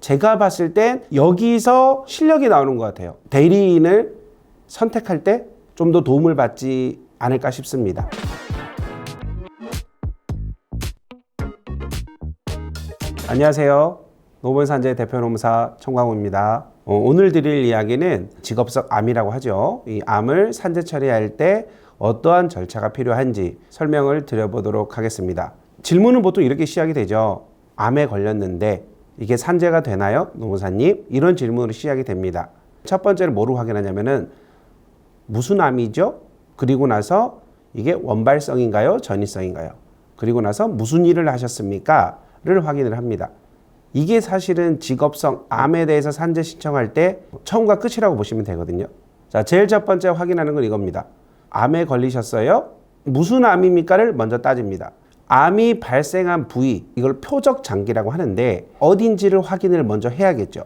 제가 봤을 땐 여기서 실력이 나오는 것 같아요. 대리인을 선택할 때 좀 더 도움을 받지 않을까 싶습니다. 안녕하세요. 노본산재 대표노무사 청광호입니다. 오늘 드릴 이야기는 직업성 암이라고 하죠. 이 암을 산재 처리할 때 어떠한 절차가 필요한지 설명을 드려보도록 하겠습니다. 질문은 보통 이렇게 시작이 되죠. 암에 걸렸는데 이게 산재가 되나요? 노무사님? 이런 질문으로 시작이 됩니다. 첫 번째로 뭐로 확인하냐면은 무슨 암이죠? 그리고 나서 이게 원발성인가요? 전이성인가요? 그리고 나서 무슨 일을 하셨습니까? 를 확인을 합니다. 이게 사실은 직업성 암에 대해서 산재 신청할 때 처음과 끝이라고 보시면 되거든요. 자, 제일 첫 번째 확인하는 건 이겁니다. 암에 걸리셨어요? 무슨 암입니까를 먼저 따집니다. 암이 발생한 부위, 이걸 표적 장기라고 하는데 어딘지를 확인을 먼저 해야겠죠.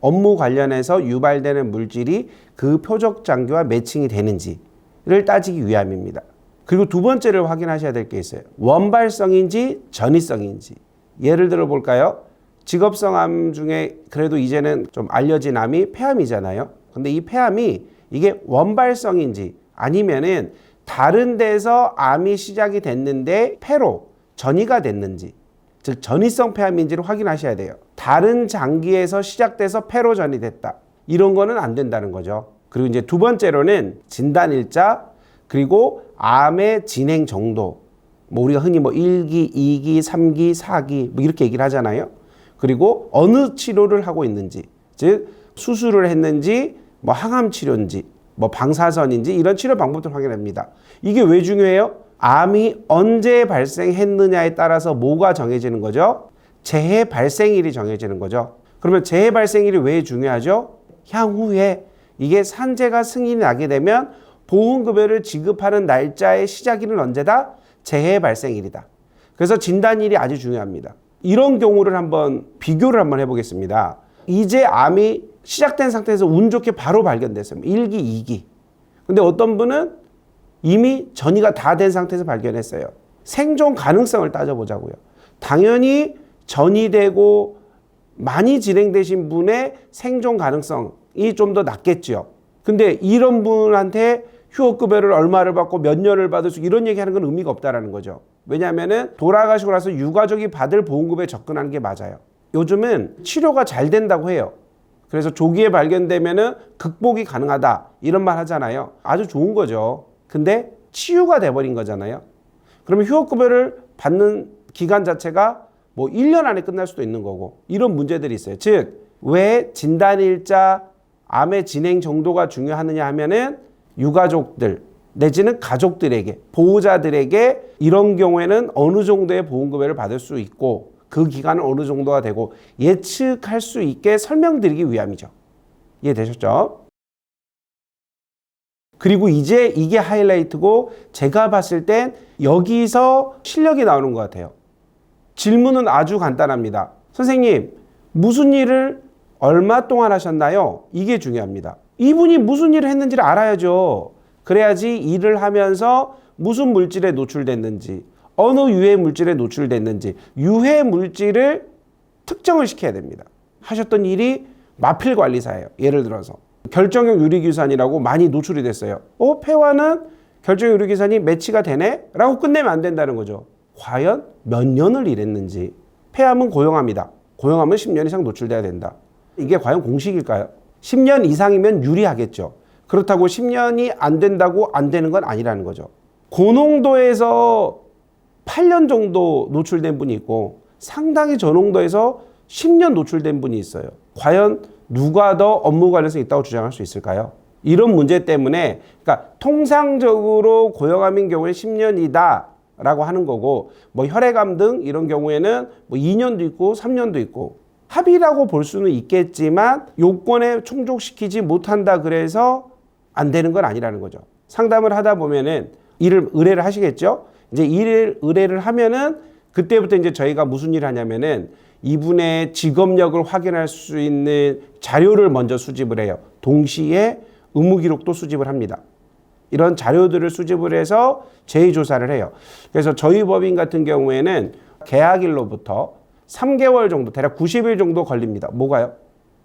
업무 관련해서 유발되는 물질이 그 표적 장기와 매칭이 되는지를 따지기 위함입니다. 그리고 두 번째를 확인하셔야 될 게 있어요. 원발성인지 전이성인지. 예를 들어 볼까요? 직업성 암 중에 그래도 이제는 좀 알려진 암이 폐암이잖아요. 근데 이 폐암이 이게 원발성인지 아니면은 다른 데서 암이 시작이 됐는데 폐로 전이가 됐는지, 즉 전이성 폐암인지를 확인하셔야 돼요. 다른 장기에서 시작돼서 폐로 전이됐다. 이런 거는 안 된다는 거죠. 그리고 이제 두 번째로는 진단일자, 그리고 암의 진행 정도. 뭐 우리가 흔히 뭐 1기, 2기, 3기, 4기 뭐 이렇게 얘기를 하잖아요. 그리고 어느 치료를 하고 있는지, 즉 수술을 했는지, 뭐 항암 치료인지, 뭐 방사선인지 이런 치료 방법들 확인합니다. 이게 왜 중요해요? 암이 언제 발생했느냐에 따라서 뭐가 정해지는 거죠? 재해 발생일이 정해지는 거죠. 그러면 재해 발생일이 왜 중요하죠? 향후에 이게 산재가 승인이 나게 되면 보험급여를 지급하는 날짜의 시작일은 언제다? 재해 발생일이다. 그래서 진단일이 아주 중요합니다. 이런 경우를 한번 비교를 한번 해보겠습니다. 이제 암이 시작된 상태에서 운 좋게 바로 발견됐어요. 1기, 2기. 근데 어떤 분은 이미 전이가 다 된 상태에서 발견했어요. 생존 가능성을 따져보자고요. 당연히 전이 되고 많이 진행되신 분의 생존 가능성이 좀 더 낮겠죠. 근데 이런 분한테 휴업급여를 얼마를 받고 몇 년을 받을 수 이런 얘기하는 건 의미가 없다라는 거죠. 왜냐하면은 돌아가시고 나서 유가족이 받을 보험급여에 접근하는 게 맞아요. 요즘은 치료가 잘 된다고 해요. 그래서 조기에 발견되면은 극복이 가능하다 이런 말 하잖아요. 아주 좋은 거죠. 근데 치유가 돼버린 거잖아요. 그러면 휴업급여를 받는 기간 자체가 뭐 1년 안에 끝날 수도 있는 거고 이런 문제들이 있어요. 즉, 왜 진단일자, 암의 진행 정도가 중요하느냐 하면은 유가족들 내지는 가족들에게, 보호자들에게 이런 경우에는 어느 정도의 보험급여를 받을 수 있고 그 기간은 어느 정도가 되고 예측할 수 있게 설명드리기 위함이죠. 이해되셨죠? 그리고 이제 이게 하이라이트고 제가 봤을 땐 여기서 실력이 나오는 것 같아요. 질문은 아주 간단합니다. 선생님, 무슨 일을 얼마 동안 하셨나요? 이게 중요합니다. 이분이 무슨 일을 했는지를 알아야죠. 그래야지 일을 하면서 무슨 물질에 노출됐는지, 어느 유해 물질에 노출됐는지, 유해 물질을 특정을 시켜야 됩니다. 하셨던 일이 마필관리사예요. 예를 들어서 결정형 유리규산이라고 많이 노출이 됐어요. 폐와는 결정형 유리규산이 매치가 되네? 라고 끝내면 안 된다는 거죠. 과연 몇 년을 일했는지. 폐암은 고형암이다. 고형암은 10년 이상 노출돼야 된다. 이게 과연 공식일까요? 10년 이상이면 유리하겠죠. 그렇다고 10년이 안 된다고 안 되는 건 아니라는 거죠. 고농도에서 8년 정도 노출된 분이 있고 상당히 저농도에서 10년 노출된 분이 있어요. 과연 누가 더 업무 관련성이 있다고 주장할 수 있을까요? 이런 문제 때문에, 그러니까 통상적으로 고형암인 경우에 10년이다 라고 하는 거고, 뭐 혈액암 등 이런 경우에는 뭐 2년도 있고 3년도 있고 합의라고 볼 수는 있겠지만 요건에 충족시키지 못한다 그래서 안 되는 건 아니라는 거죠. 상담을 하다 보면은 의뢰를 하시겠죠. 이제 의뢰를 하면은 그때부터 이제 저희가 무슨 일을 하냐면은 이분의 직업력을 확인할 수 있는 자료를 먼저 수집을 해요. 동시에 의무기록도 수집을 합니다. 이런 자료들을 수집을 해서 재조사를 해요. 그래서 저희 법인 같은 경우에는 계약일로부터 3개월 정도, 대략 90일 정도 걸립니다. 뭐가요?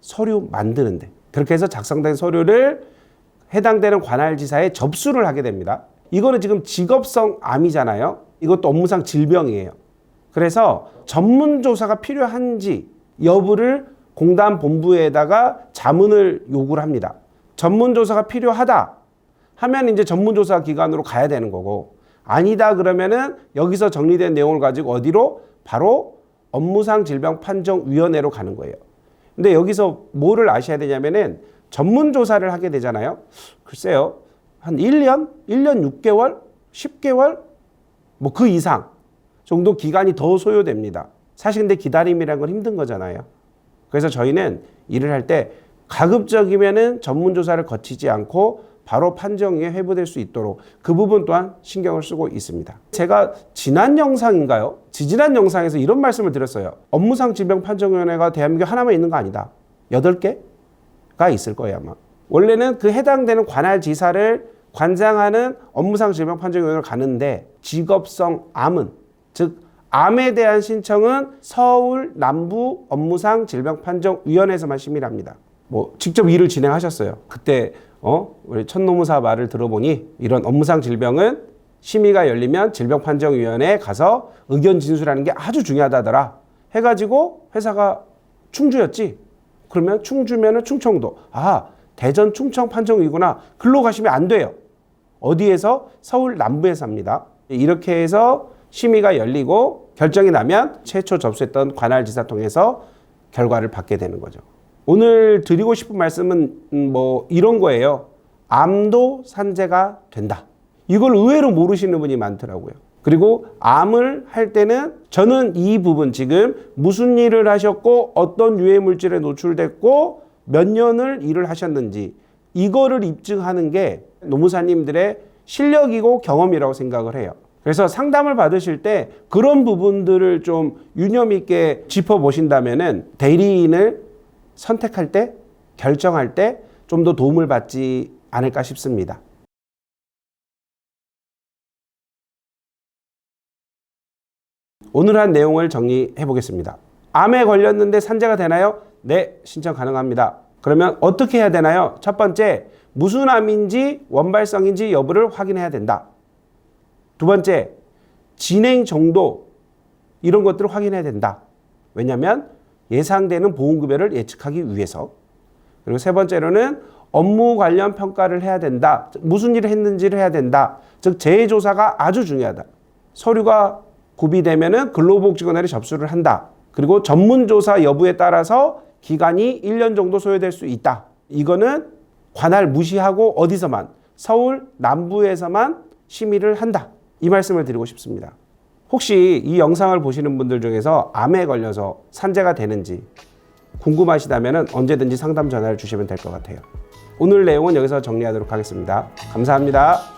서류 만드는데. 그렇게 해서 작성된 서류를 해당되는 관할지사에 접수를 하게 됩니다. 이거는 지금 직업성 암이잖아요. 이것도 업무상 질병이에요. 그래서 전문조사가 필요한지 여부를 공단본부에다가 자문을 요구를 합니다. 전문조사가 필요하다 하면 이제 전문조사 기관으로 가야 되는 거고, 아니다 그러면은 여기서 정리된 내용을 가지고 어디로? 바로 업무상 질병판정위원회로 가는 거예요. 근데 여기서 뭐를 아셔야 되냐면은 전문조사를 하게 되잖아요. 글쎄요, 한 1년? 1년 6개월? 10개월? 뭐 그 이상 정도 기간이 더 소요됩니다. 사실 근데 기다림이라는 건 힘든 거잖아요. 그래서 저희는 일을 할 때 가급적이면은 전문조사를 거치지 않고 바로 판정위에 회부될 수 있도록 그 부분 또한 신경을 쓰고 있습니다. 제가 지난 영상인가요? 지지난 영상에서 이런 말씀을 드렸어요. 업무상 질병판정위원회가 대한민국에 하나만 있는 거 아니다. 8개가 있을 거예요, 아마. 원래는 그 해당되는 관할지사를 관장하는 업무상 질병판정위원회를 가는데, 직업성 암은, 즉 암에 대한 신청은 서울 남부 업무상 질병판정위원회에서만 심의를 합니다. 뭐 직접 일을 진행하셨어요. 그때 우리 천노무사 말을 들어보니 이런 업무상 질병은 심의가 열리면 질병판정위원회에 가서 의견 진술하는 게 아주 중요하다더라 해가지고, 회사가 충주였지. 그러면 충주면은 충청도. 아, 대전 충청 판정위구나. 글로 가시면 안 돼요. 어디에서? 서울 남부에서 합니다. 이렇게 해서 심의가 열리고 결정이 나면 최초 접수했던 관할지사 통해서 결과를 받게 되는 거죠. 오늘 드리고 싶은 말씀은 뭐 이런 거예요. 암도 산재가 된다. 이걸 의외로 모르시는 분이 많더라고요. 그리고 암을 할 때는 저는 이 부분, 지금 무슨 일을 하셨고 어떤 유해 물질에 노출됐고 몇 년을 일을 하셨는지 이거를 입증하는 게 노무사님들의 실력이고 경험이라고 생각을 해요. 그래서 상담을 받으실 때 그런 부분들을 좀 유념 있게 짚어보신다면은 대리인을 선택할 때, 결정할 때 좀 더 도움을 받지 않을까 싶습니다. 오늘 한 내용을 정리해 보겠습니다. 암에 걸렸는데 산재가 되나요? 네, 신청 가능합니다. 그러면 어떻게 해야 되나요? 첫 번째, 무슨 암인지 원발성인지 여부를 확인해야 된다. 두 번째, 진행 정도, 이런 것들을 확인해야 된다. 왜냐하면 예상되는 보험급여를 예측하기 위해서. 그리고 세 번째로는 업무 관련 평가를 해야 된다. 무슨 일을 했는지를 해야 된다. 즉 재조사가 아주 중요하다. 서류가 구비되면은 근로복지관에 접수를 한다. 그리고 전문조사 여부에 따라서 기간이 1년 정도 소요될 수 있다. 이거는 관할 무시하고 어디서만, 서울 남부에서만 심의를 한다. 이 말씀을 드리고 싶습니다. 혹시 이 영상을 보시는 분들 중에서 암에 걸려서 산재가 되는지 궁금하시다면 언제든지 상담 전화를 주시면 될 것 같아요. 오늘 내용은 여기서 정리하도록 하겠습니다. 감사합니다.